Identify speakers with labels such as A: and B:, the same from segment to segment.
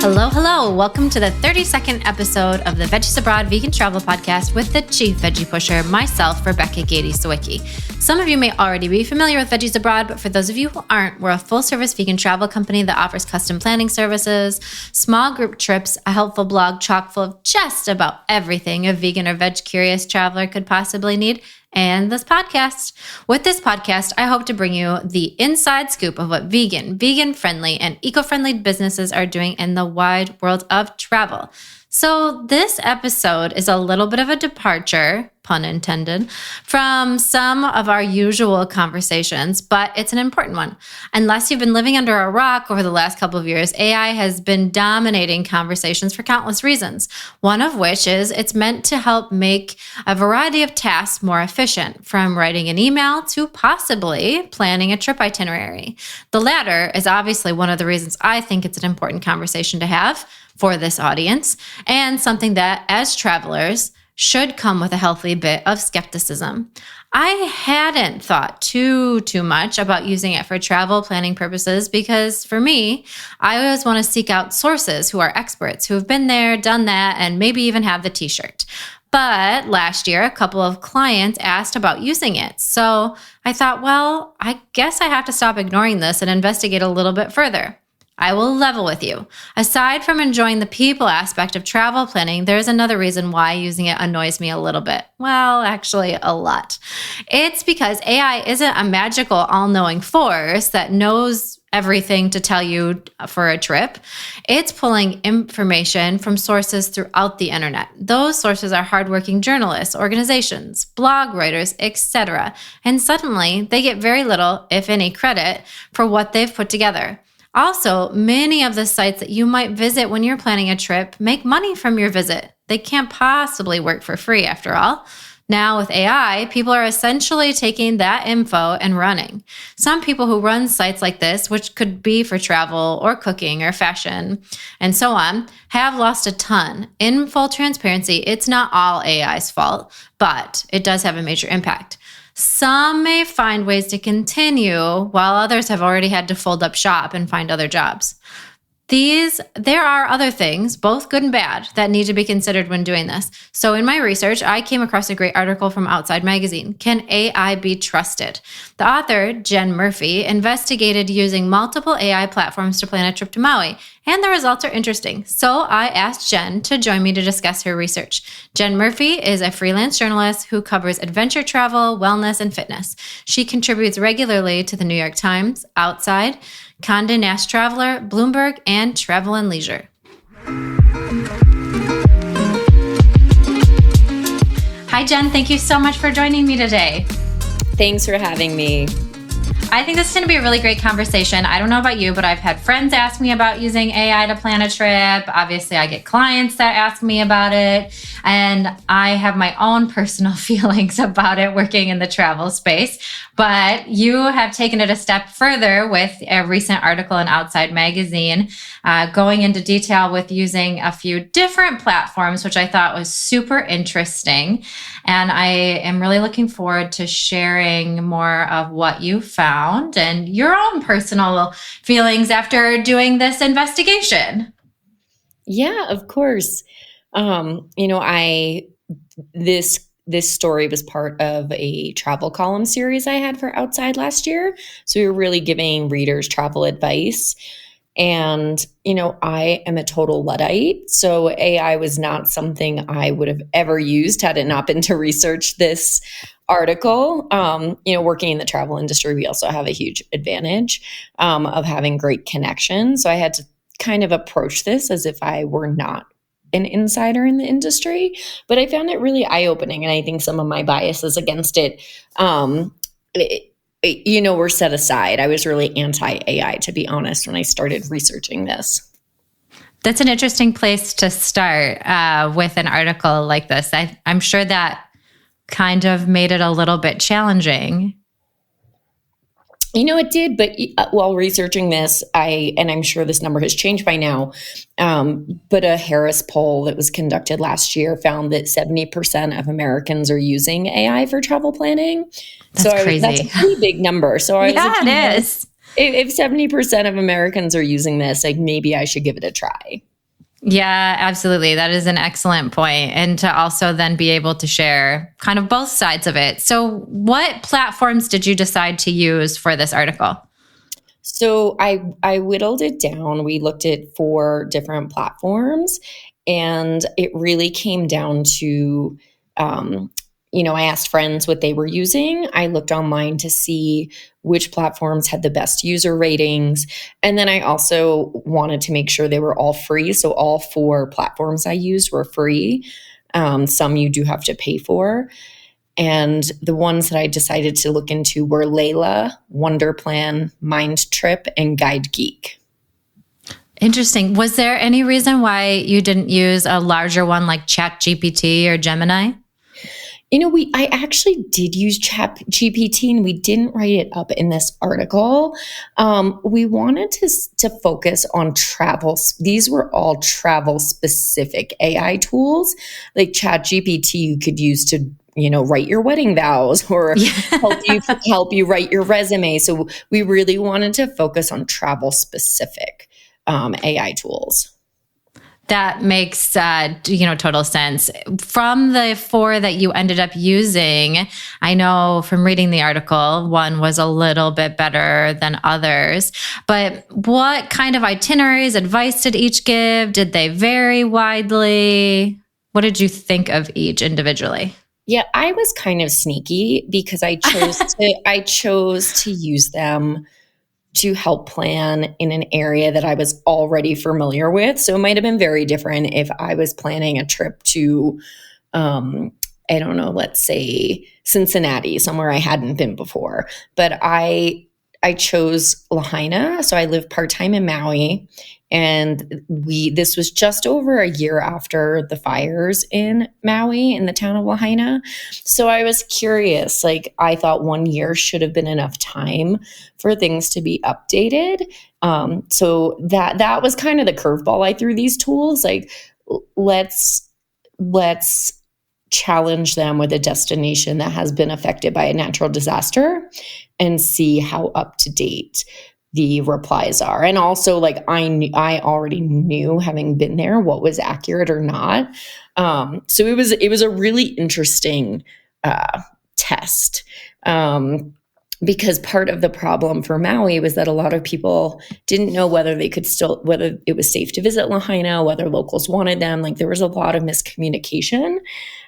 A: Hello, hello. Welcome to the 32nd episode of the Veggies Abroad Vegan Travel Podcast with the Chief Veggie Pusher, myself, Rebecca Gade Sawicki. Some of you may already be familiar with Veggies Abroad, but for those of you who aren't, we're a full-service vegan travel company that offers custom planning services, small group trips, a helpful blog chock full of just about everything a vegan or veg-curious traveler could possibly need, and this podcast. With this podcast, I hope to bring you the inside scoop of what vegan-friendly, and eco-friendly businesses are doing in the wide world of travel. So this episode is a little bit of a departure, pun intended, from some of our usual conversations, but it's an important one. Unless you've been living under a rock over the last couple of years, AI has been dominating conversations for countless reasons. One of which is it's meant to help make a variety of tasks more efficient, from writing an email to possibly planning a trip itinerary. The latter is obviously one of the reasons I think it's an important conversation to have for this audience, and something that, as travelers, should come with a healthy bit of skepticism. I hadn't thought too much about using it for travel planning purposes because, for me, I always want to seek out sources who are experts, who have been there, done that, and maybe even have the t-shirt. But last year, a couple of clients asked about using it. So I thought, well, I guess I have to stop ignoring this and investigate a little bit further. I will level with you. Aside from enjoying the people aspect of travel planning, there's another reason why using it annoys me a little bit. Well, actually, a lot. It's because AI isn't a magical, all-knowing force that knows everything to tell you for a trip. It's pulling information from sources throughout the internet. Those sources are hardworking journalists, organizations, blog writers, etc. And suddenly, they get very little, if any, credit for what they've put together. Also, many of the sites that you might visit when you're planning a trip make money from your visit. They can't possibly work for free, after all. Now, with AI, people are essentially taking that info and running. Some people who run sites like this, which could be for travel or cooking or fashion and so on, have lost a ton. In full transparency, it's not all AI's fault, but it does have a major impact. Some may find ways to continue, while others have already had to fold up shop and find other jobs. There are other things, both good and bad, that need to be considered when doing this. So in my research, I came across a great article from Outside Magazine, Can AI Be Trusted? The author, Jen Murphy, investigated using multiple AI platforms to plan a trip to Maui, and the results are interesting. So I asked Jen to join me to discuss her research. Jen Murphy is a freelance journalist who covers adventure travel, wellness, and fitness. She contributes regularly to the New York Times, Outside, Condé Nast Traveler, Bloomberg, and Travel and Leisure. Hi, Jen. Thank you so much for joining me today.
B: Thanks for having me.
A: I think this is going to be a really great conversation. I don't know about you, but I've had friends ask me about using AI to plan a trip. Obviously, I get clients that ask me about it. And I have my own personal feelings about it working in the travel space. But you have taken it a step further with a recent article in Outside Magazine, going into detail with using a few different platforms, which I thought was super interesting. And I am really looking forward to sharing more of what you found and your own personal feelings after doing this investigation.
B: Yeah, of course. This story was part of a travel column series I had for Outside last year. So we were really giving readers travel advice. And, I am a total Luddite. So AI was not something I would have ever used had it not been to research this article. Working in the travel industry, we also have a huge advantage of having great connections. So I had to kind of approach this as if I were not an insider in the industry, but I found it really eye-opening. And I think some of my biases against it, were set aside. I was really anti-AI, to be honest, when I started researching this.
A: That's an interesting place to start with an article like this. I'm sure that kind of made it a little bit challenging.
B: It did, but while researching this, and I'm sure this number has changed by now, but a Harris poll that was conducted last year found that 70% of Americans are using AI for travel planning.
A: That's crazy.
B: That's a pretty big number. So
A: it is.
B: If 70% of Americans are using this, maybe I should give it a try.
A: Yeah, absolutely. That is an excellent point. And to also then be able to share kind of both sides of it. So what platforms did you decide to use for this article?
B: So I whittled it down. We looked at 4 different platforms, and it really came down to, I asked friends what they were using. I looked online to see which platforms had the best user ratings. And then I also wanted to make sure they were all free. So all 4 platforms I used were free. Some you do have to pay for. And the ones that I decided to look into were Layla, Wonderplan, Mindtrip, and GuideGeek.
A: Interesting. Was there any reason why you didn't use a larger one like ChatGPT or Gemini?
B: I actually did use ChatGPT, and we didn't write it up in this article. We wanted to focus on travel. These were all travel specific AI tools. Like ChatGPT, you could use to write your wedding vows or help you write your resume. So we really wanted to focus on travel specific AI tools.
A: That makes total sense. From the 4 that you ended up using, I know from reading the article, one was a little bit better than others. But what kind of itineraries, advice did each give? Did they vary widely? What did you think of each individually?
B: Yeah, I was kind of sneaky because I chose to use them to help plan in an area that I was already familiar with. So it might have been very different if I was planning a trip to, I don't know, let's say Cincinnati, somewhere I hadn't been before. But I chose Lahaina. So I live part-time in Maui. And this was just over a year after the fires in Maui in the town of Lahaina. So I was curious, I thought 1 year should have been enough time for things to be updated. So that was kind of the curveball I threw these tools. Let's challenge them with a destination that has been affected by a natural disaster and see how up to date the replies are. And also I already knew, having been there, what was accurate or not. So it was a really interesting test. Because part of the problem for Maui was that a lot of people didn't know whether it was safe to visit Lahaina, whether locals wanted them. There was a lot of miscommunication.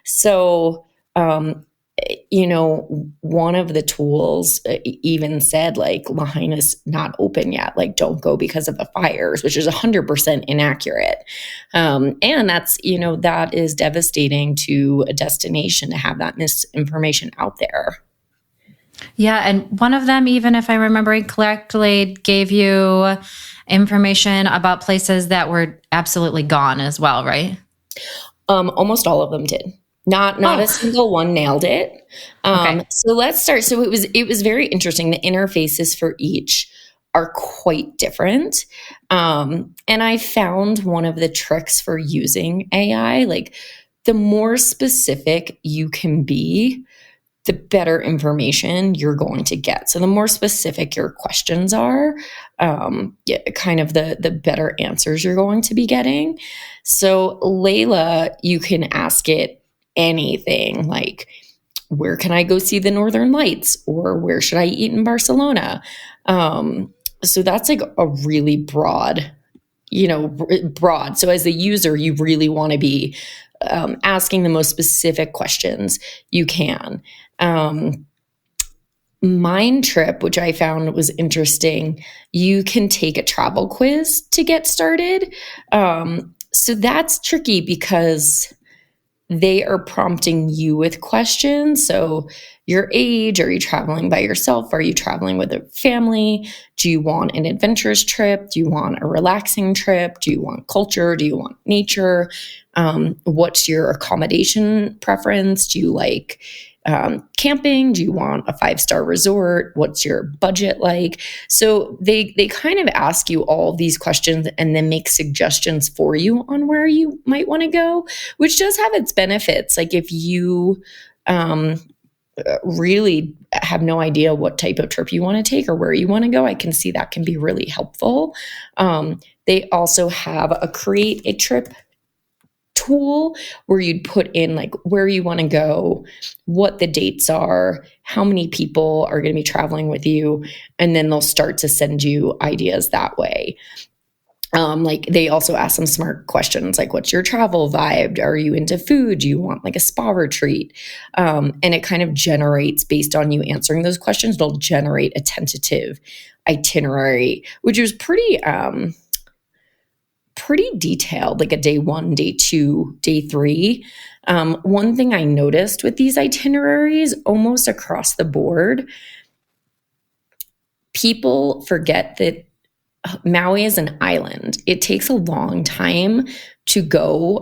B: So, one of the tools even said Lahaina's not open yet. Don't go because of the fires, which is 100% inaccurate. And that is devastating to a destination to have that misinformation out there.
A: Yeah. And one of them, even if I remember correctly, gave you information about places that were absolutely gone as well, right?
B: Almost all of them did. Not a single one nailed it. Okay. So let's start. So it was very interesting. The interfaces for each are quite different. And I found one of the tricks for using AI, the more specific you can be, the better information you're going to get. So the more specific your questions are, kind of the better answers you're going to be getting. So Layla, you can ask it anything where can I go see the Northern Lights, or where should I eat in Barcelona? So that's a really broad. So as a user, you really want to be asking the most specific questions you can. Mindtrip, which I found was interesting, you can take a travel quiz to get started. So that's tricky because they are prompting you with questions. So your age, are you traveling by yourself? Are you traveling with a family? Do you want an adventurous trip? Do you want a relaxing trip? Do you want culture? Do you want nature? What's your accommodation preference? Do you like camping? Do you want a 5-star resort? What's your budget like? So they kind of ask you all these questions and then make suggestions for you on where you might want to go, which does have its benefits. If you really have no idea what type of trip you want to take or where you want to go, I can see that can be really helpful. They also have a create a trip tool where you'd put in like where you want to go, what the dates are, how many people are going to be traveling with you, and then they'll start to send you ideas that way. Like they also ask some smart questions like, what's your travel vibe? Are you into food? Do you want like a spa retreat? And it kind of generates, based on you answering those questions, it'll generate a tentative itinerary, which is pretty detailed, like a day 1, day 2, day 3. One thing I noticed with these itineraries, almost across the board, people forget that Maui is an island. It takes a long time to go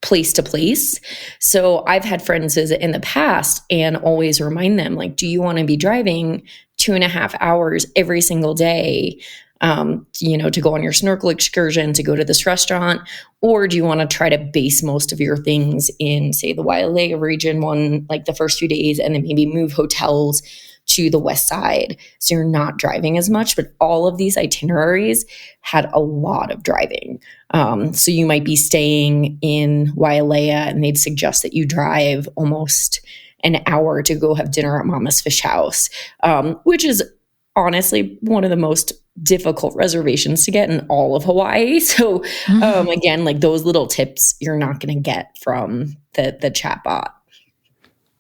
B: place to place. So I've had friends visit in the past and always remind them, like, do you want to be driving 2.5 hours every single day, to go on your snorkel excursion, to go to this restaurant? Or do you want to try to base most of your things in, say, the Wailea region like the first few days, and then maybe move hotels to the west side so you're not driving as much? But all of these itineraries had a lot of driving. So you might be staying in Wailea and they'd suggest that you drive almost an hour to go have dinner at Mama's Fish House, which is honestly one of the most difficult reservations to get in all of Hawaii. So again, like those little tips you're not going to get from the chatbot.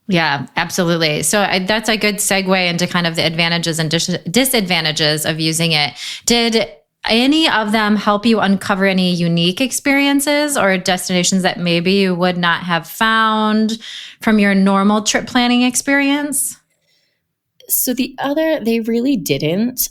A: Yeah, absolutely. So that's a good segue into kind of the advantages and disadvantages of using it. Did any of them help you uncover any unique experiences or destinations that maybe you would not have found from your normal trip planning experience?
B: So they really didn't.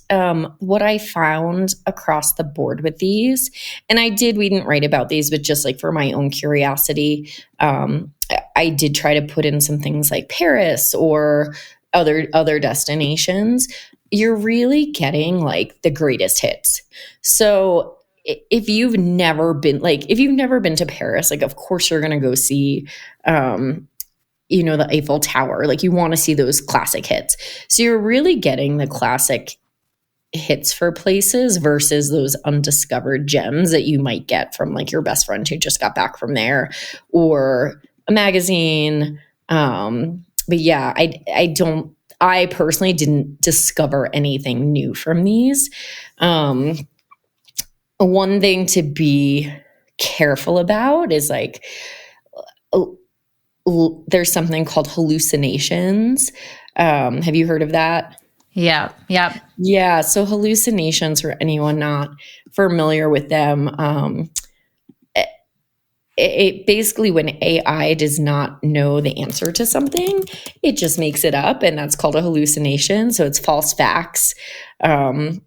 B: What I found across the board with these, and we didn't write about these, but just like for my own curiosity, I did try to put in some things like Paris or other destinations. You're really getting like the greatest hits. So if you've never been to Paris, like of course you're going to go see, the Eiffel Tower. Like you want to see those classic hits. So you're really getting the classic hits for places versus those undiscovered gems that you might get from like your best friend who just got back from there or a magazine. But yeah, I personally didn't discover anything new from these. One thing to be careful about is like, there's something called hallucinations. Have you heard of that?
A: Yeah. Yep.
B: Yeah. So hallucinations, for anyone not familiar with them, it basically, when AI does not know the answer to something, it just makes it up, and that's called a hallucination. So it's false facts when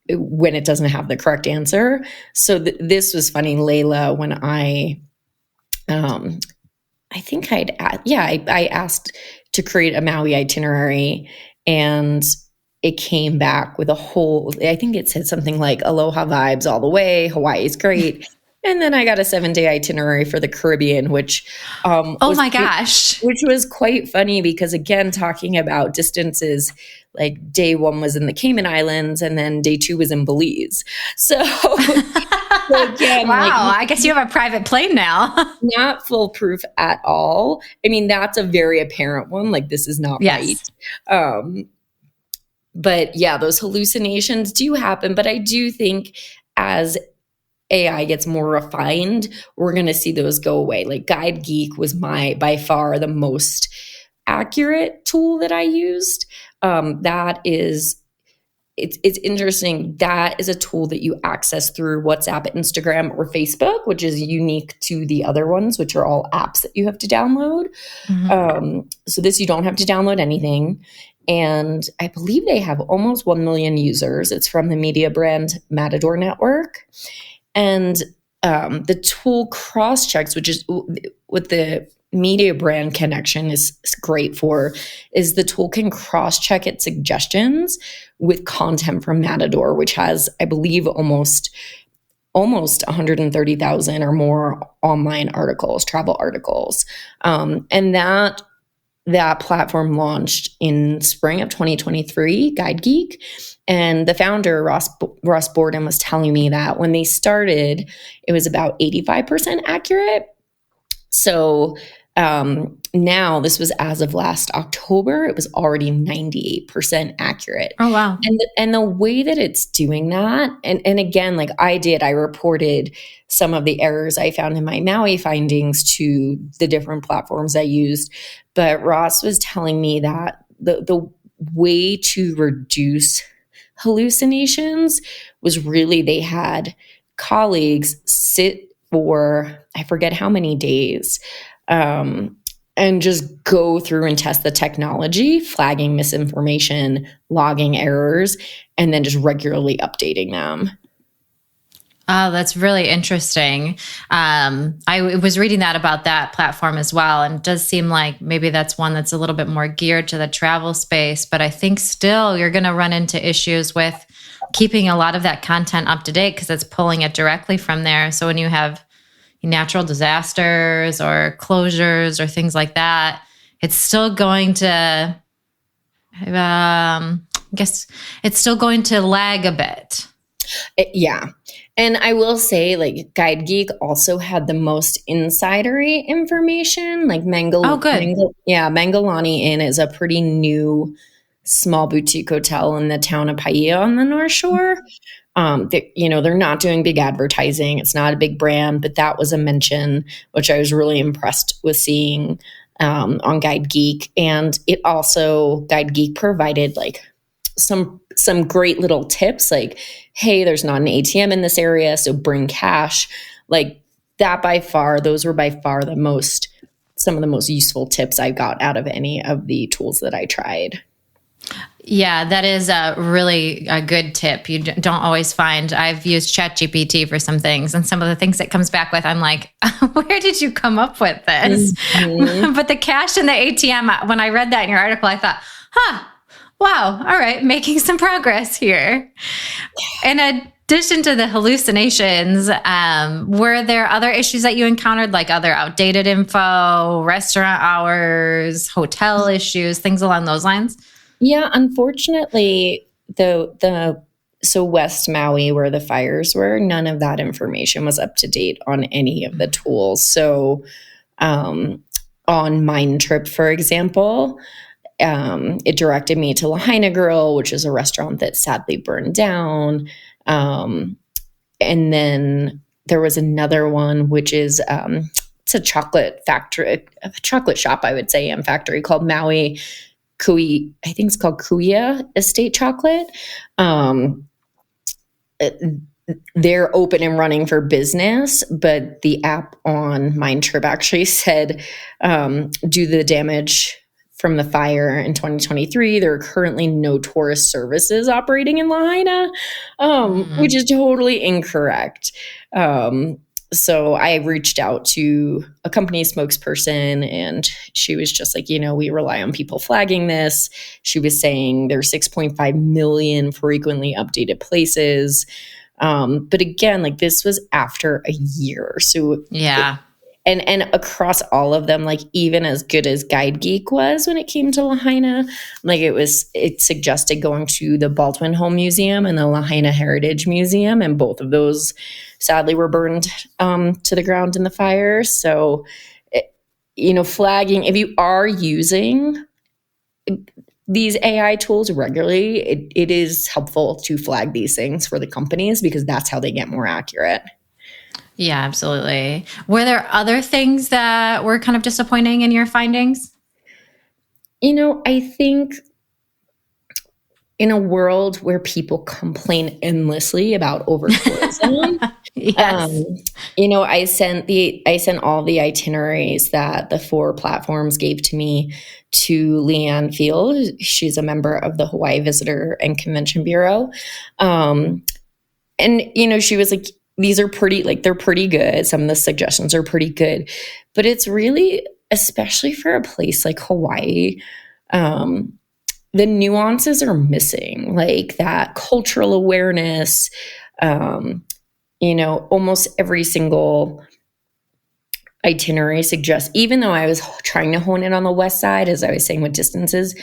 B: it doesn't have the correct answer. So this was funny, Layla, when I asked to create a Maui itinerary, and it came back with I think it said something like aloha vibes all the way, Hawaii's great. And then I got a 7-day itinerary for the Caribbean, which which was quite funny because, again, talking about distances, like day 1 was in the Cayman Islands and then day 2 was in Belize. So again,
A: wow, I guess you have a private plane now.
B: Not foolproof at all. I mean, that's a very apparent one. Like, this is not right. But yeah, those hallucinations do happen. But I do think as AI gets more refined, we're going to see those go away. Like GuideGeek was by far the most accurate tool that I used. It's interesting. That is a tool that you access through WhatsApp, Instagram, or Facebook, which is unique to the other ones, which are all apps that you have to download. So this, you don't have to download anything. And I believe they have almost 1 million users. It's from the media brand Matador Network. And the tool cross-checks, which is what the media brand connection is great for, is the tool can cross-check its suggestions with content from Matador, which has, I believe, almost 130,000 or more online articles, travel articles. And that that platform launched in spring of 2023, GuideGeek. And the founder, Ross Borden, was telling me that when they started, it was about 85% accurate. So now, this was as of last October, it was already 98% accurate.
A: Oh, wow.
B: And the way that it's doing that, and again, like I reported some of the errors I found in my Maui findings to the different platforms I used. But Ross was telling me that the way to reduce hallucinations was really they had colleagues sit for, I forget how many days, and just go through and test the technology, flagging misinformation, logging errors, and then just regularly updating them.
A: Oh, that's really interesting. I was reading that about that platform as well, and it does seem like maybe that's one that's a little bit more geared to the travel space, but I think still you're going to run into issues with keeping a lot of that content up to date because it's pulling it directly from there. So when you have natural disasters or closures or things like that, it's still going to, I guess it's still going to lag a bit.
B: Yeah. And I will say, like, GuideGeek also had the most insidery information. Like Mangalani Inn is a pretty new small boutique hotel in the town of Paia on the North Shore. They're not doing big advertising. It's not a big brand, but that was a mention, which I was really impressed with seeing on GuideGeek. And it also, GuideGeek provided like some great little tips, like, hey, there's not an ATM in this area, so bring cash. Like that those were by far some of the most useful tips I got out of any of the tools that I tried.
A: Yeah, that is a really a good tip. You don't always find. I've used ChatGPT for some things, and some of the things it comes back with, I'm like, where did you come up with this? Mm-hmm. But the cash in the ATM, when I read that in your article, I thought, wow, all right, making some progress here. In addition to the hallucinations, were there other issues that you encountered, like other outdated info, restaurant hours, hotel issues, things along those lines?
B: Yeah, unfortunately, so West Maui, where the fires were, none of that information was up to date on any of the tools. So on Mindtrip, for example, it directed me to Lahaina Grill, which is a restaurant that sadly burned down. And then there was another one, which is it's a chocolate factory, a chocolate shop, I would say, and factory called Maui Kui, I think it's called Kuia Estate Chocolate. They're open and running for business, but the app on Mindtrip actually said, due to the damage from the fire in 2023, there are currently no tourist services operating in Lahaina, which is totally incorrect. So I reached out to a company spokesperson, and she was just like, we rely on people flagging this. She was saying there's 6.5 million frequently updated places. But again, like this was after a year. So
A: yeah.
B: And across all of them, like even as good as GuideGeek was when it came to Lahaina, like it suggested going to the Baldwin Home Museum and the Lahaina Heritage Museum, and both of those sadly were burned to the ground in the fire. So, flagging, if you are using these AI tools regularly, it is helpful to flag these things for the companies because that's how they get more accurate.
A: Yeah, absolutely. Were there other things that were kind of disappointing in your findings?
B: I think in a world where people complain endlessly about over-tourism,
A: yes.
B: I sent all the itineraries that the 4 platforms gave to me to Leanne Field. She's a member of the Hawaii Visitor and Convention Bureau. And she was like, these are they're pretty good. Some of the suggestions are pretty good, but it's really, especially for a place like Hawaii, the nuances are missing, like that cultural awareness. Almost every single itinerary suggests, even though I was trying to hone in on the west side, as I was saying with distances,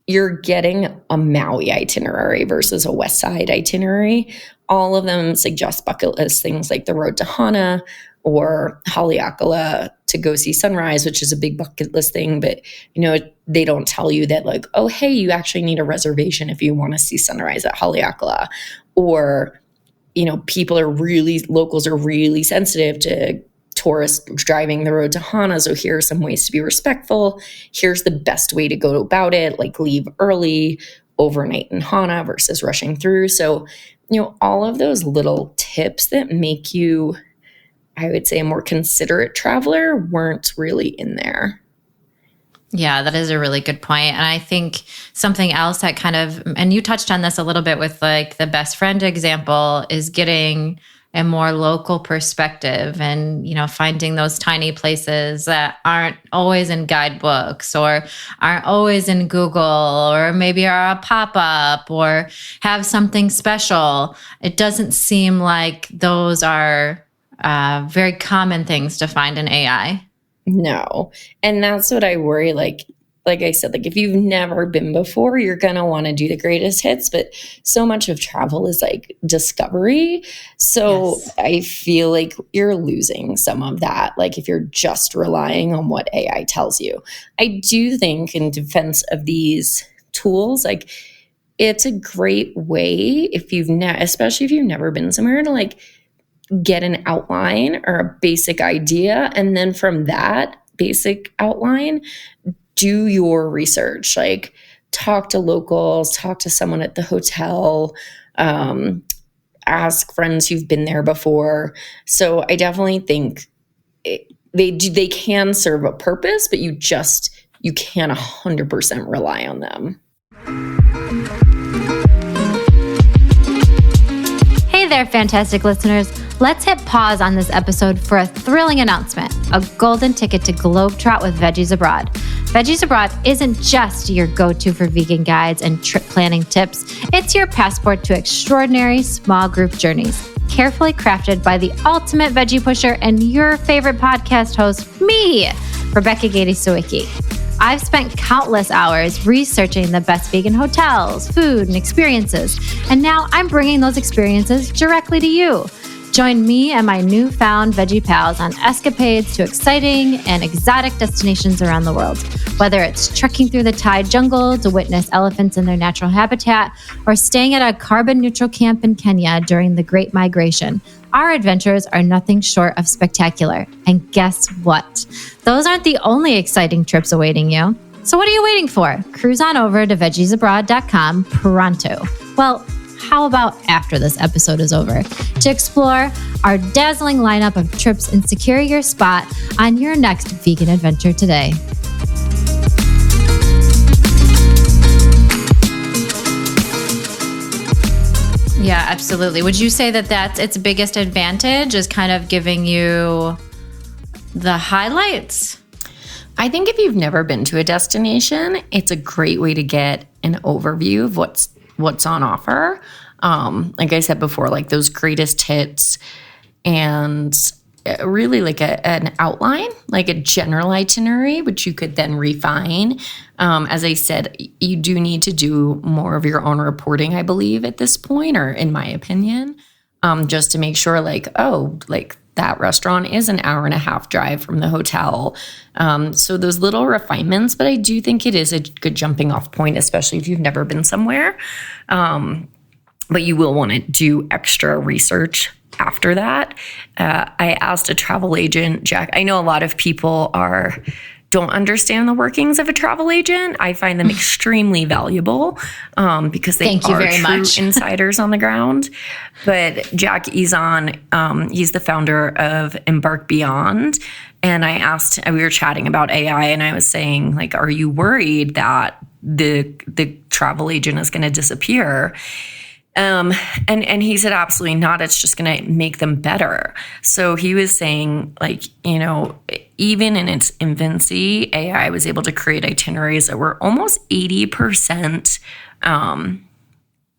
B: you're getting a Maui itinerary versus a west side itinerary. All of them suggest bucket list things like the road to Hana or Haleakala to go see sunrise, which is a big bucket list thing. But, they don't tell you that like, oh, hey, you actually need a reservation if you want to see sunrise at Haleakala. Or, locals are really sensitive to tourists driving the road to Hana. So here are some ways to be respectful. Here's the best way to go about it, like leave early, overnight in Hana versus rushing through. So, all of those little tips that make you, I would say, a more considerate traveler weren't really in there.
A: Yeah, that is a really good point. And I think something else that kind of, and you touched on this a little bit with like the best friend example, is getting a more local perspective and, finding those tiny places that aren't always in guidebooks or aren't always in Google, or maybe are a pop-up or have something special. It doesn't seem like those are very common things to find in AI.
B: No. And that's what I worry. Like I said, like if you've never been before, you're going to want to do the greatest hits, but so much of travel is like discovery. So yes. I feel like you're losing some of that. Like if you're just relying on what AI tells you. I do think in defense of these tools, like it's a great way especially if you've never been somewhere, to like get an outline or a basic idea. And then from that basic outline, do your research, like talk to locals, talk to someone at the hotel, ask friends who've been there before. So I definitely think they can serve a purpose, but you can't 100% rely on them.
A: Hey there, fantastic listeners. Let's hit pause on this episode for a thrilling announcement, a golden ticket to Globetrot with Veggies Abroad. Veggies Abroad isn't just your go-to for vegan guides and trip planning tips. It's your passport to extraordinary small group journeys, carefully crafted by the ultimate veggie pusher and your favorite podcast host, me, Rebecca Gade Sawicki. I've spent countless hours researching the best vegan hotels, food, and experiences, and now I'm bringing those experiences directly to you. Join me and my newfound veggie pals on escapades to exciting and exotic destinations around the world. Whether it's trekking through the Thai jungle to witness elephants in their natural habitat, or staying at a carbon-neutral camp in Kenya during the Great Migration, our adventures are nothing short of spectacular. And guess what? Those aren't the only exciting trips awaiting you. So what are you waiting for? Cruise on over to veggiesabroad.com pronto. Well, how about after this episode is over, to explore our dazzling lineup of trips and secure your spot on your next vegan adventure today. Yeah, absolutely. Would you say that that's its biggest advantage, is kind of giving you the highlights?
B: I think if you've never been to a destination, it's a great way to get an overview of what's on offer. Like I said before, like those greatest hits, and really like an outline, like a general itinerary, which you could then refine. As I said, you do need to do more of your own reporting, I believe, at this point, or in my opinion, just to make sure like, oh, like that restaurant is an hour and a half drive from the hotel. So those little refinements, but I do think it is a good jumping off point, especially if you've never been somewhere. But you will want to do extra research after that. I asked a travel agent, Jack. I know a lot of people don't understand the workings of a travel agent. I find them extremely valuable because they are true insiders on the ground. But Jack Izan, he's the founder of Embark Beyond. And I asked, we were chatting about AI, and I was saying, like, are you worried that the travel agent is going to disappear? And he said, absolutely not. It's just going to make them better. So he was saying, like, even in its infancy, AI was able to create itineraries that were almost 80%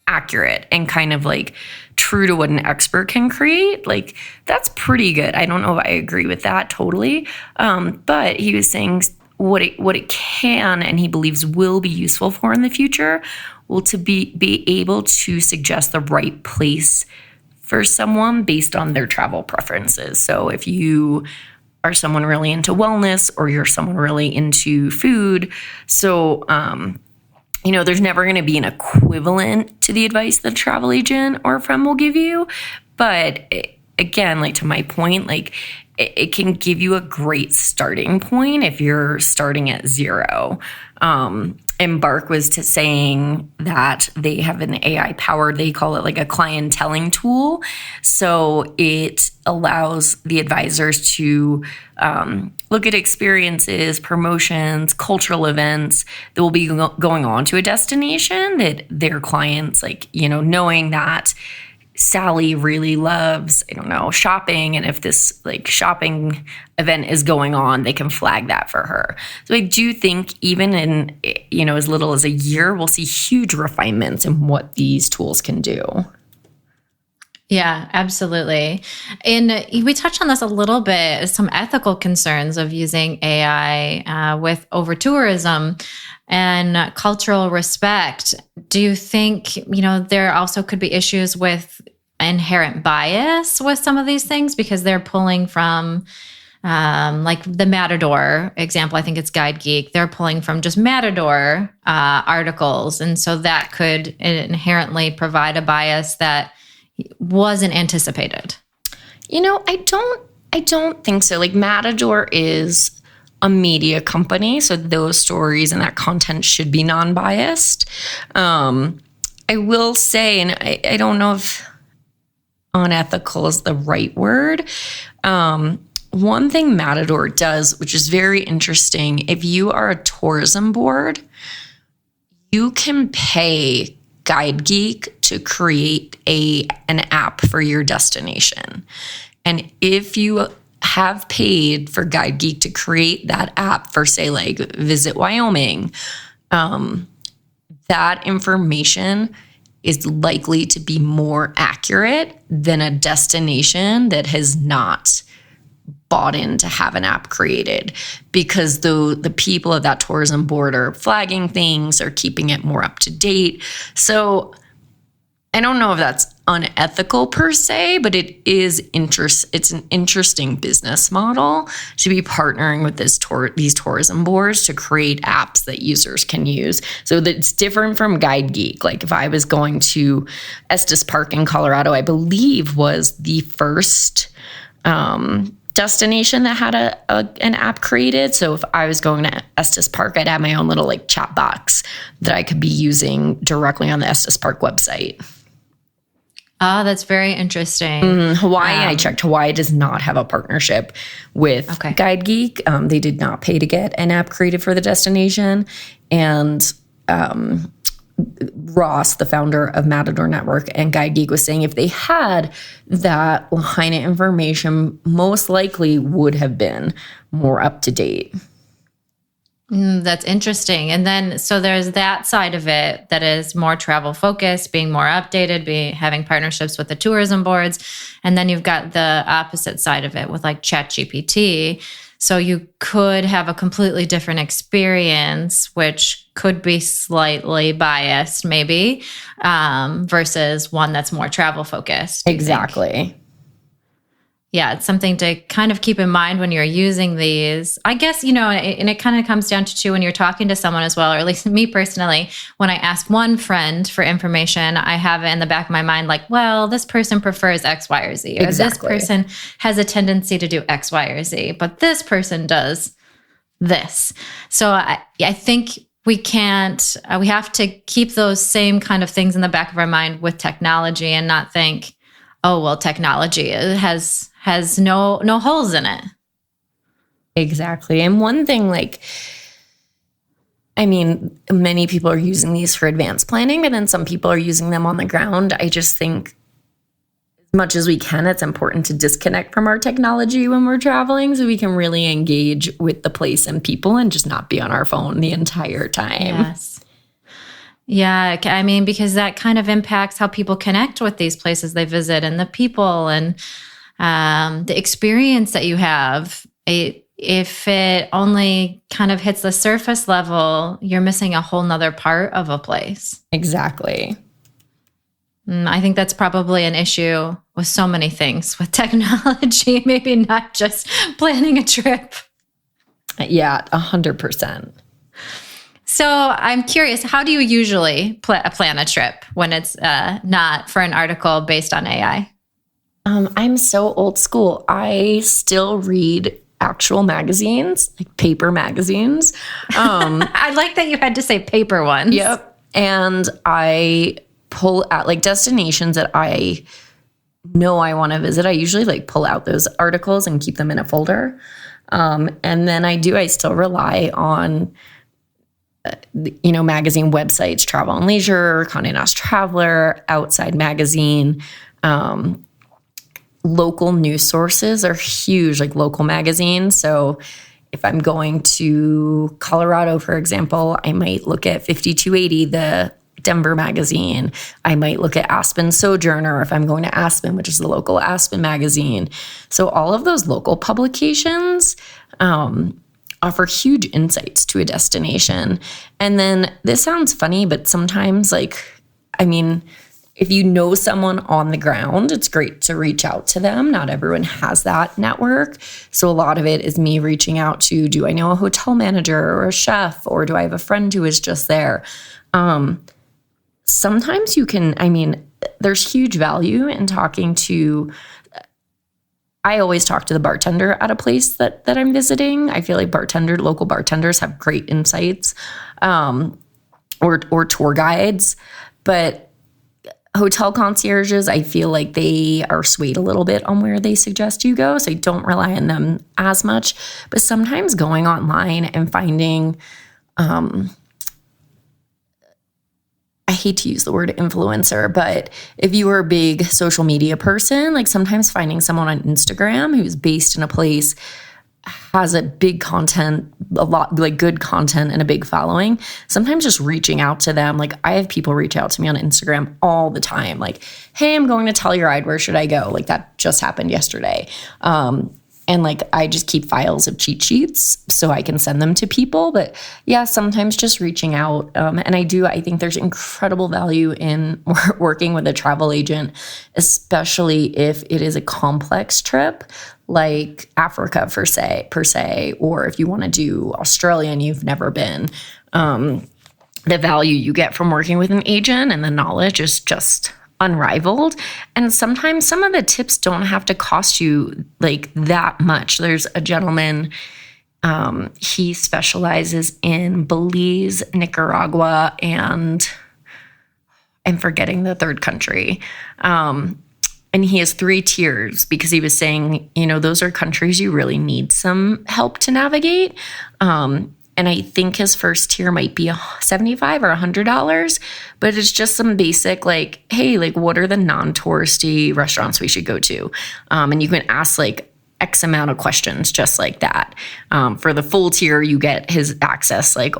B: accurate and kind of like true to what an expert can create, like that's pretty good. I don't know if I agree with that totally. But he was saying what it can and he believes will be useful for in the future will to be able to suggest the right place for someone based on their travel preferences. So if you are someone really into wellness or you're someone really into food, so there's never going to be an equivalent to the advice that a travel agent or a friend will give you. But again, like to my point, like it can give you a great starting point if you're starting at zero. Embark was to saying that they have an AI powered, they call it like a clienteling tool. So it allows the advisors to look at experiences, promotions, cultural events that will be going on to a destination that their clients, like, knowing that Sally really loves, shopping. And if this like shopping event is going on, they can flag that for her. So I do think even in, as little as a year, we'll see huge refinements in what these tools can do.
A: Yeah, absolutely. And we touched on this a little bit, some ethical concerns of using AI with over-tourism and cultural respect. Do you think, there also could be issues with inherent bias with some of these things because they're pulling from like the Matador example, I think it's GuideGeek. They're pulling from just Matador articles. And so that could inherently provide a bias that wasn't anticipated.
B: I don't think so. Like Matador is a media company, so those stories and that content should be non-biased. I will say, and I don't know if unethical is the right word. One thing Matador does, which is very interesting, if you are a tourism board, you can pay GuideGeek to create an app for your destination. And if you have paid for GuideGeek to create that app for, say, like Visit Wyoming, that information is likely to be more accurate than a destination that has not bought in to have an app created, because the people of that tourism board are flagging things or keeping it more up to date. So I don't know if that's unethical per se, but it's an interesting business model to be partnering with these tourism boards to create apps that users can use. So that's different from GuideGeek. Like if I was going to Estes Park in Colorado, I believe was the first destination that had an app created. So if I was going to Estes Park, I'd have my own little like chat box that I could be using directly on the Estes Park website.
A: Oh, that's very interesting.
B: Hawaii, I checked. Hawaii does not have a partnership with GuideGeek. They did not pay to get an app created for the destination. And Ross, the founder of Matador Network and GuideGeek, was saying if they had that line of information, most likely would have been more up to date.
A: That's interesting. And then, so there's that side of it that is more travel focused, being more updated, having partnerships with the tourism boards. And then you've got the opposite side of it with like ChatGPT. So you could have a completely different experience, which could be slightly biased maybe, versus one that's more travel focused.
B: Exactly.
A: Yeah, it's something to kind of keep in mind when you're using these. I guess, and it kind of comes down to when you're talking to someone as well, or at least me personally, when I ask one friend for information, I have it in the back of my mind like, well, this person prefers X, Y, or Z. Or
B: exactly.
A: This person has a tendency to do X, Y, or Z, but this person does this. So I think we have to keep those same kind of things in the back of our mind with technology and not think, oh, well, technology has no holes in it.
B: Exactly. And one thing, many people are using these for advanced planning, but then some people are using them on the ground. I just think as much as we can, it's important to disconnect from our technology when we're traveling so we can really engage with the place and people and just not be on our phone the entire time.
A: Yes. Yeah, I mean, because that kind of impacts how people connect with these places they visit and the people and the experience that you have. If it only kind of hits the surface level, you're missing a whole nother part of a place.
B: Exactly.
A: I think that's probably an issue with so many things with technology, maybe not just planning a trip.
B: Yeah, 100%.
A: So I'm curious, how do you usually plan a trip when it's not for an article based on AI?
B: I'm so old school. I still read actual magazines, like paper magazines.
A: I like that you had to say paper ones.
B: Yep. And I pull out like destinations that I know I want to visit. I usually like pull out those articles and keep them in a folder. And then I still rely on magazine websites, Travel and Leisure, Condé Nast Traveler, Outside Magazine. Local news sources are huge, like local magazines. So if I'm going to Colorado, for example, I might look at 5280, the Denver magazine. I might look at Aspen Sojourner if I'm going to Aspen, which is the local Aspen magazine. So all of those local publications offer huge insights to a destination. And then this sounds funny, but sometimes if you know someone on the ground, it's great to reach out to them. Not everyone has that network. So a lot of it is me reaching out to, do I know a hotel manager or a chef, or do I have a friend who is just there? Sometimes there's huge value in talking to, I always talk to the bartender at a place that I'm visiting. I feel like local bartenders have great insights, or tour guides, but hotel concierges, I feel like they are swayed a little bit on where they suggest you go. So I don't rely on them as much. But sometimes going online and finding, I hate to use the word influencer, but if you are a big social media person, like sometimes finding someone on Instagram who's based in a place, has a big content, a lot like good content and a big following, sometimes just reaching out to them. Like I have people reach out to me on Instagram all the time. Like, hey, I'm going to Telluride. Where should I go? Like that just happened yesterday. And like, I just keep files of cheat sheets so I can send them to people. But yeah, sometimes just reaching out. And I think there's incredible value in working with a travel agent, especially if it is a complex trip like Africa per se, or if you want to do Australia and you've never been, the value you get from working with an agent and the knowledge is just unrivaled. And sometimes some of the tips don't have to cost you like that much. There's a gentleman, he specializes in Belize, Nicaragua, and I'm forgetting the third country. And he has 3 tiers because he was saying, those are countries you really need some help to navigate. And I think his first tier might be $75 or $100, but it's just some basic like, hey, like what are the non-touristy restaurants we should go to? And you can ask like X amount of questions just like that. For the full tier, you get his access like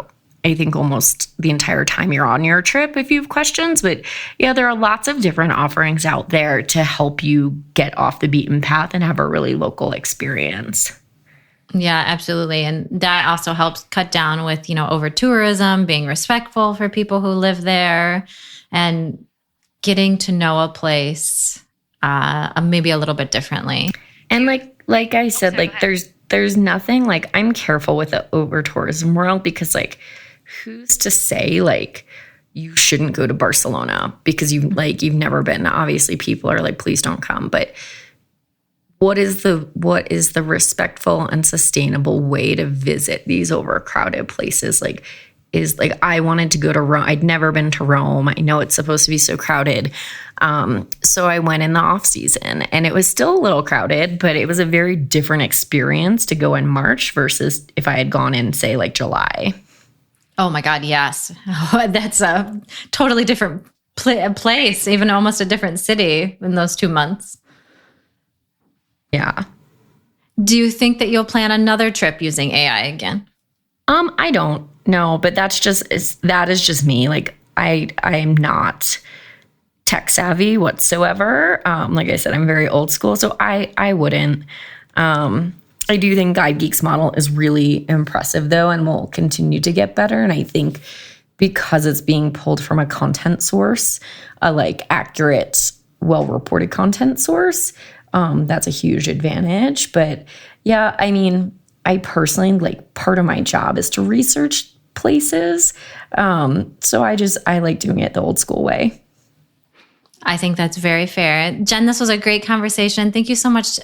B: I think almost the entire time you're on your trip if you have questions. But yeah, there are lots of different offerings out there to help you get off the beaten path and have a really local experience.
A: Yeah, absolutely. And that also helps cut down with, over tourism, being respectful for people who live there and getting to know a place maybe a little bit differently.
B: And like I said, like there's nothing like I'm careful with the over tourism world because like who's to say like you shouldn't go to Barcelona because you've never been. Obviously people are like, please don't come. But what is the respectful and sustainable way to visit these overcrowded places? Like I wanted to go to Rome. I'd never been to Rome. I know it's supposed to be so crowded. So I went in the off season and it was still a little crowded, but it was a very different experience to go in March versus if I had gone in, say, like July.
A: Oh my God, yes. That's a totally different place, even almost a different city in those 2 months.
B: Yeah.
A: Do you think that you'll plan another trip using AI again?
B: I don't know, but that is just me. Like I'm not tech savvy whatsoever. Like I said, I'm very old school, so I wouldn't. I do think GuideGeek's model is really impressive though, and will continue to get better. And I think because it's being pulled from a content source, a like accurate, well-reported content source, that's a huge advantage. But yeah, I mean, I personally, like, part of my job is to research places. So I like doing it the old school way.
A: I think that's very fair. Jen, this was a great conversation. Thank you so much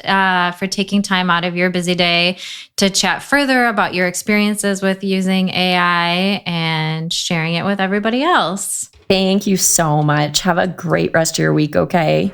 A: for taking time out of your busy day to chat further about your experiences with using AI and sharing it with everybody else.
B: Thank you so much. Have a great rest of your week, okay?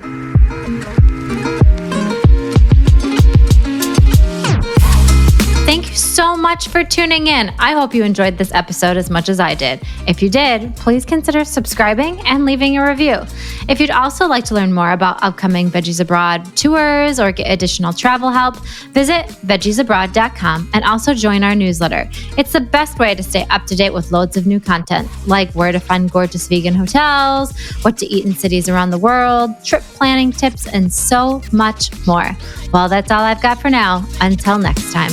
A: Thank you so much for tuning in. I hope you enjoyed this episode as much as I did. If you did, please consider subscribing and leaving a review. If you'd also like to learn more about upcoming Veggies Abroad tours or get additional travel help, visit veggiesabroad.com and also join our newsletter. It's the best way to stay up to date with loads of new content, like where to find gorgeous vegan hotels, what to eat in cities around the world, trip planning tips, and so much more. Well, that's all I've got for now. Until next time.